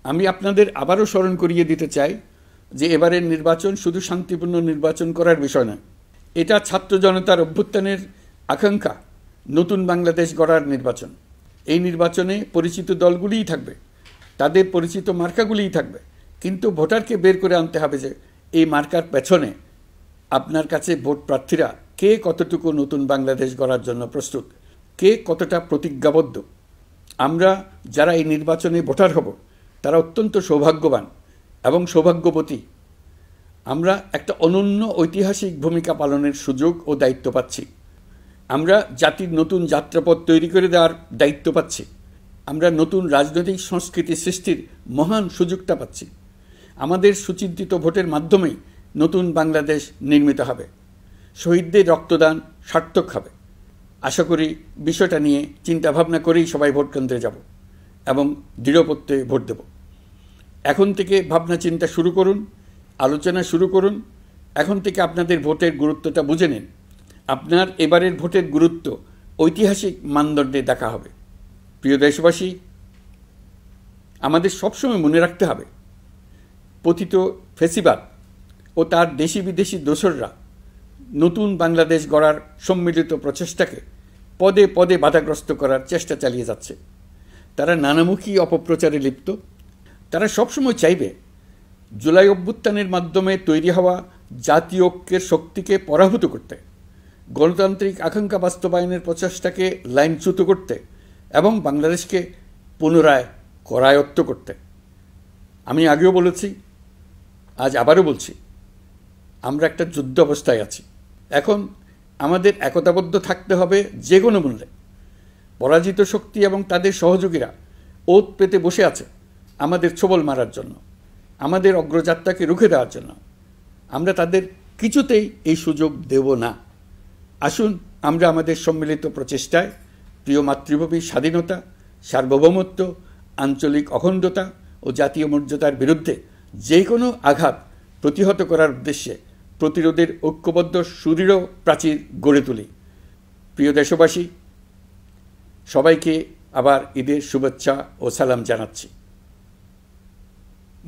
আমি আপনাদের আবারও স্মরণ করিয়ে দিতে চাই যে এবারের নির্বাচন শুধু শান্তিপূর্ণ নির্বাচন করার বিষয় নয়, এটা ছাত্র জনতার অভ্যুত্থানের আকাঙ্ক্ষা নতুন বাংলাদেশ গড়ার নির্বাচন। এই নির্বাচনে পরিচিত দলগুলিই থাকবে, তাদের পরিচিত মার্কাগুলিই থাকবে, কিন্তু ভোটারকে বের করে আনতে হবে যে এই মার্কার পেছনে আপনার কাছে ভোট প্রার্থীরা কে কতটুকু নতুন বাংলাদেশ গড়ার জন্য প্রস্তুত, কে কতটা প্রতিজ্ঞাবদ্ধ। আমরা যারা এই নির্বাচনে ভোটার হব তারা অত্যন্ত সৌভাগ্যবান এবং সৌভাগ্যবতী। আমরা একটা অনন্য ঐতিহাসিক ভূমিকা পালনের সুযোগ ও দায়িত্ব পাচ্ছি। আমরা জাতির নতুন যাত্রাপথ তৈরি করে দেওয়ার দায়িত্ব পাচ্ছি। আমরা নতুন রাজনৈতিক সংস্কৃতি সৃষ্টির মহান সুযোগটা পাচ্ছি। আমাদের সুচিন্তিত ভোটের মাধ্যমেই নতুন বাংলাদেশ নির্মিত হবে। শহীদদের রক্তদান সার্থক হবে। আশা করি বিষয়টা নিয়ে চিন্তাভাবনা করেই সবাই ভোট কেন্দ্রে যাব এবং দৃঢ়প্রত্যয়ে ভোট দেব। এখন থেকে ভাবনা চিন্তা শুরু করুন, আলোচনা শুরু করুন। এখন থেকে আপনাদের ভোটের গুরুত্বটা বুঝে নিন। আপনার এবারের ভোটের গুরুত্ব ঐতিহাসিক মানদণ্ডে দেখা হবে। প্রিয় দেশবাসী, আমাদের সবসময় মনে রাখতে হবে পতিত ফ্যাসিবাদ ও তার দেশি বিদেশি দোসররা নতুন বাংলাদেশ গড়ার সম্মিলিত প্রচেষ্টাকে পদে পদে বাধাগ্রস্ত করার চেষ্টা চালিয়ে যাচ্ছে। তারা নানামুখী অপপ্রচারে লিপ্ত। তারা সবসময় চাইবে জুলাই অভ্যুত্থানের মাধ্যমে তৈরি হওয়া জাতীয় ঐক্যের শক্তিকে পরাভূত করতে, গণতান্ত্রিক আকাঙ্ক্ষা বাস্তবায়নের প্রচেষ্টাকে লাইনচ্যুত করতে এবং বাংলাদেশকে পুনরায় করায়ত্ত করতে। আমি আগেও বলেছি, আজ আবারও বলছি, আমরা একটা যুদ্ধ অবস্থায় আছি। এখন আমাদের একতাবদ্ধ থাকতে হবে যে কোনো মূল্যে। পরাজিত শক্তি এবং তাদের সহযোগীরা ওত পেতে বসে আছে আমাদের ছোবল মারার জন্য, আমাদের অগ্রযাত্রাকে রুখে দেওয়ার জন্য। আমরা তাদের কিছুতেই এই সুযোগ দেব না। আসুন আমরা আমাদের সম্মিলিত প্রচেষ্টায় প্রিয় মাতৃভূমির স্বাধীনতা, সার্বভৌমত্ব, আঞ্চলিক অখণ্ডতা ও জাতীয় মর্যাদার বিরুদ্ধে যে কোনো আঘাত প্রতিহত করার উদ্দেশ্যে প্রতিরোধের ঐক্যবদ্ধ সুদৃঢ় প্রাচীর গড়ে তুলি। প্রিয় দেশবাসী, সবাইকে আবার ঈদের শুভেচ্ছা ও সালাম জানাচ্ছি।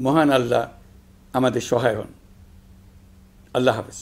মহান আল্লাহ আমাদের সহায় হন। আল্লাহ হাফেজ।